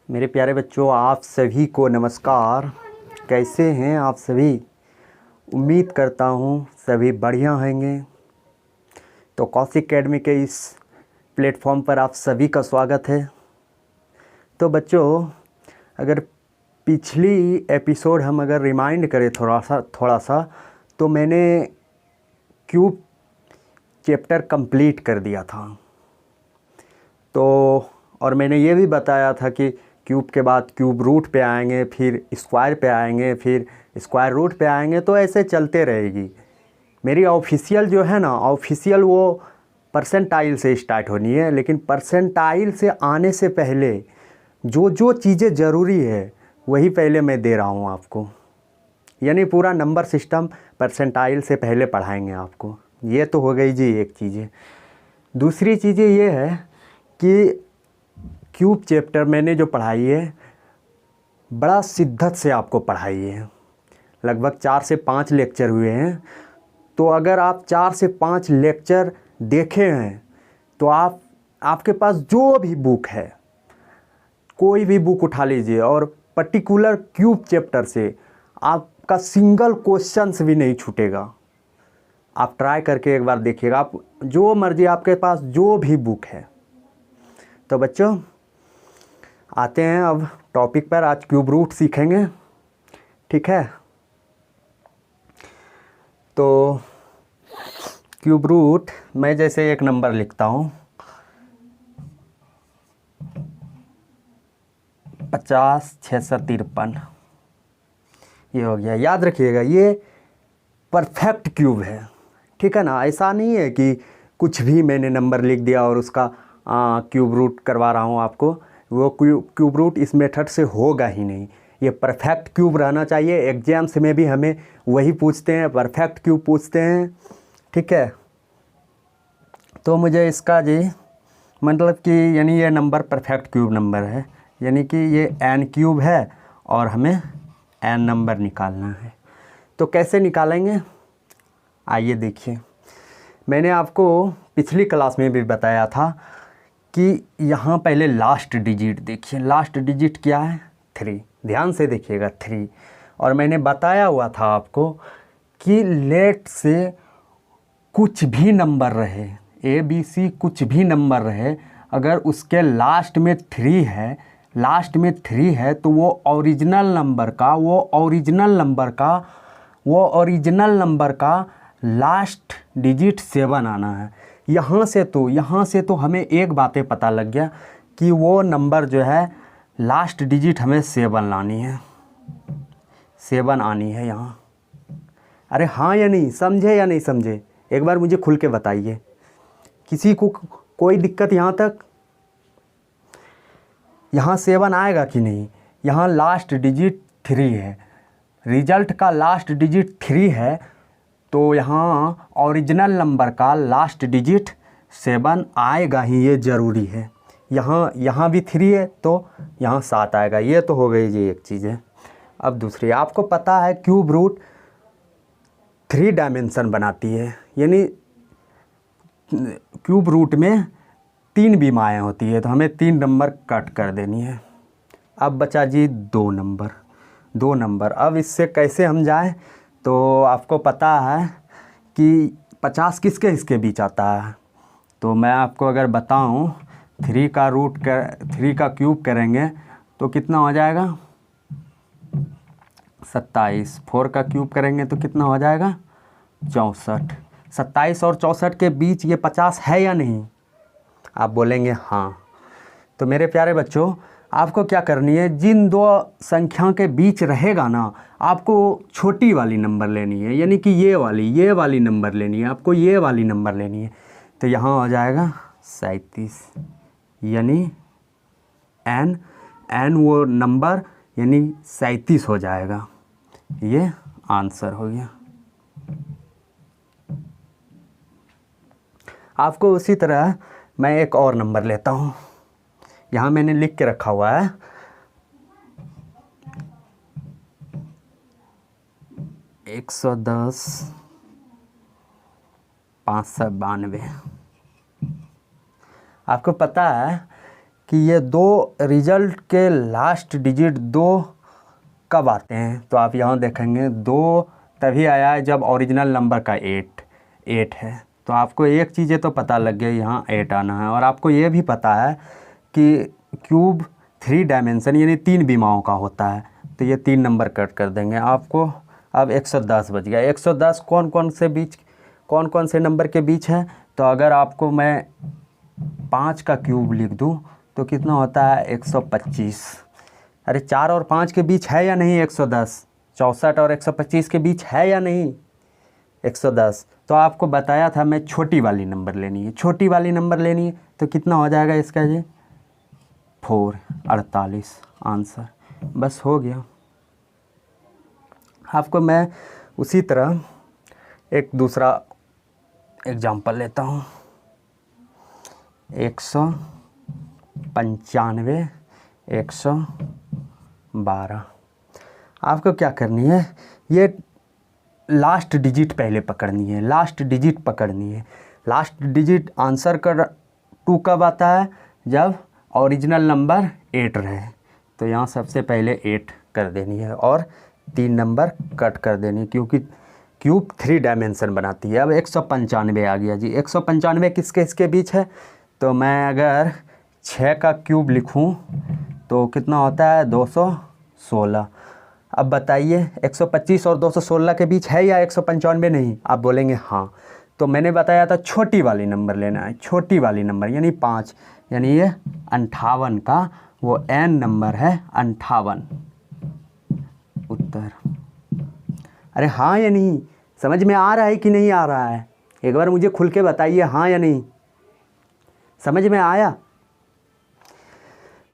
मेरे प्यारे बच्चों, आप सभी को नमस्कार। कैसे हैं आप सभी? उम्मीद करता हूँ सभी बढ़िया होंगे। तो कौशिक एकेडमी के इस प्लेटफॉर्म पर आप सभी का स्वागत है। तो बच्चों, अगर पिछली एपिसोड हम अगर रिमाइंड करें थोड़ा सा तो मैंने क्यूब चैप्टर कंप्लीट कर दिया था। तो और मैंने ये भी बताया था कि क्यूब के बाद क्यूब रूट पे आएंगे, फिर स्क्वायर पे आएंगे, फिर स्क्वायर रूट पे आएंगे, तो ऐसे चलते रहेगी। मेरी ऑफिशियल जो है ना, ऑफिशियल वो परसेंटाइल से स्टार्ट होनी है। लेकिन परसेंटाइल से आने से पहले जो जो चीज़ें ज़रूरी है वही पहले मैं दे रहा हूँ आपको। यानी पूरा नंबर सिस्टम परसेंटाइल से पहले पढ़ाएंगे आपको। ये तो हो गई जी एक चीज़ें। दूसरी चीज़ें ये है कि क्यूब चैप्टर मैंने जो पढ़ाई है बड़ा शिद्दत से आपको पढ़ाई है। लगभग 4 से 5 लेक्चर हुए हैं। तो अगर आप 4 से 5 लेक्चर देखे हैं तो आपके पास जो भी बुक है, कोई भी बुक उठा लीजिए और पर्टिकुलर क्यूब चैप्टर से आपका सिंगल क्वेश्चंस भी नहीं छूटेगा। आप ट्राई करके एक बार देखिएगा। आप जो मर्जी, आपके पास जो भी बुक है। तो बच्चों, आते हैं अब टॉपिक पर। आज क्यूब रूट सीखेंगे, ठीक है? तो क्यूब रूट मैं जैसे एक नंबर लिखता हूँ 50 653। ये हो गया। याद रखिएगा, ये परफेक्ट क्यूब है, ठीक है ना? ऐसा नहीं है कि कुछ भी मैंने नंबर लिख दिया और उसका क्यूब रूट करवा रहा हूँ आपको। वो क्यूब रूट इस मेथड से होगा ही नहीं। ये परफेक्ट क्यूब रहना चाहिए। एग्जाम्स में भी हमें वही पूछते हैं, परफेक्ट क्यूब पूछते हैं, ठीक है? तो मुझे इसका जी मतलब कि यानी ये नंबर परफेक्ट क्यूब नंबर है, यानी कि ये n क्यूब है और हमें n नंबर निकालना है। तो कैसे निकालेंगे, आइए देखिए। मैंने आपको पिछली क्लास में भी बताया था कि यहाँ पहले लास्ट डिजिट देखिए। लास्ट डिजिट क्या है? 3। ध्यान से देखिएगा, 3। और मैंने बताया हुआ था आपको कि लेट से कुछ भी नंबर रहे, ABC कुछ भी नंबर रहे, अगर उसके लास्ट में 3 है तो वो ओरिजिनल नंबर का लास्ट डिजिट 7 आना है। यहाँ से तो हमें एक बातें पता लग गया कि वो नंबर जो है लास्ट डिजिट हमें 7 लानी है, 7 आनी है यहाँ। अरे हाँ या नहीं, समझे या नहीं समझे? एक बार मुझे खुल के बताइए। किसी को कोई दिक्कत यहाँ तक? यहाँ 7 आएगा कि नहीं? यहाँ लास्ट डिजिट 3 है, रिजल्ट का लास्ट डिजिट 3 है, तो यहाँ ओरिजिनल नंबर का लास्ट डिजिट 7 आएगा ही, ये ज़रूरी है। यहाँ भी 3 है तो यहाँ 7 आएगा। ये तो हो गई जी एक चीज़ है। अब दूसरी, आपको पता है क्यूब रूट 3 डायमेंशन बनाती है, यानी क्यूब रूट में 3 बीमाएँ होती है, तो हमें 3 नंबर कट कर देनी है। अब बचा जी 2 नंबर। अब इससे कैसे हम जाएं? तो आपको पता है कि 50 किसके बीच आता है। तो मैं आपको अगर बताऊं 3 का क्यूब करेंगे तो कितना हो जाएगा? 27। 4 का क्यूब करेंगे तो कितना हो जाएगा? 64। 27 और 64 के बीच ये 50 है या नहीं? आप बोलेंगे हाँ। तो मेरे प्यारे बच्चों, आपको क्या करनी है, जिन दो संख्या के बीच रहेगा ना, आपको छोटी वाली नंबर लेनी है, यानी कि ये वाली नंबर लेनी है, आपको ये वाली नंबर लेनी है। तो यहाँ हो जाएगा 37, यानी n वो नंबर यानी 37 हो जाएगा। ये आंसर हो गया। आपको उसी तरह मैं एक और नंबर लेता हूँ। यहाँ मैंने लिख के रखा हुआ है 110 592। आपको पता है कि ये दो रिजल्ट के लास्ट डिजिट 2 कब आते हैं। तो आप यहाँ देखेंगे 2 तभी आया है जब ओरिजिनल नंबर का 8 है। तो आपको एक चीज़ें तो पता लग गई, यहाँ 8 आना है। और आपको ये भी पता है कि क्यूब 3 डायमेंशन यानी 3 विमाओं का होता है। तो ये 3 नंबर कट कर देंगे आपको। अब 110 बच गया। 110 कौन कौन से नंबर के बीच है। तो अगर आपको मैं 5 का क्यूब लिख दूँ तो कितना होता है 125। अरे 4 और 5 के बीच है या नहीं 110। 64 और 125 के बीच है या नहीं 110। तो आपको बताया था मैं छोटी वाली नंबर लेनी है, छोटी वाली नंबर लेनी है। तो कितना हो जाएगा इसका जी 4, 48 आंसर। बस हो गया। आपको मैं उसी तरह एक दूसरा एग्जाम्पल लेता हूँ। 195, 112। आपको क्या करनी है, ये लास्ट डिजिट पहले पकड़नी है, लास्ट डिजिट पकड़नी है। लास्ट डिजिट आंसर का 2 कब आता है, जब ओरिजिनल नंबर 8 रहे। तो यहाँ सबसे पहले 8 कर देनी है और 3 नंबर कट कर देनी, क्योंकि क्यूब 3 डायमेंशन बनाती है। अब 195 आ गया जी। 195 किसके इसके बीच है। तो मैं अगर 6 का क्यूब लिखूं तो कितना होता है 216। अब बताइए 125 और 216 के बीच है या 195 नहीं। आप बोलेंगे हाँ। तो मैंने बताया था छोटी वाली नंबर लेना है, छोटी वाली नंबर यानी 5, यानी ये 58 का वो n नंबर है 58 उत्तर। अरे हाँ या नहीं, समझ में आ रहा है कि नहीं आ रहा है। एक बार मुझे खुल के बताइए हाँ या नहीं, समझ में आया।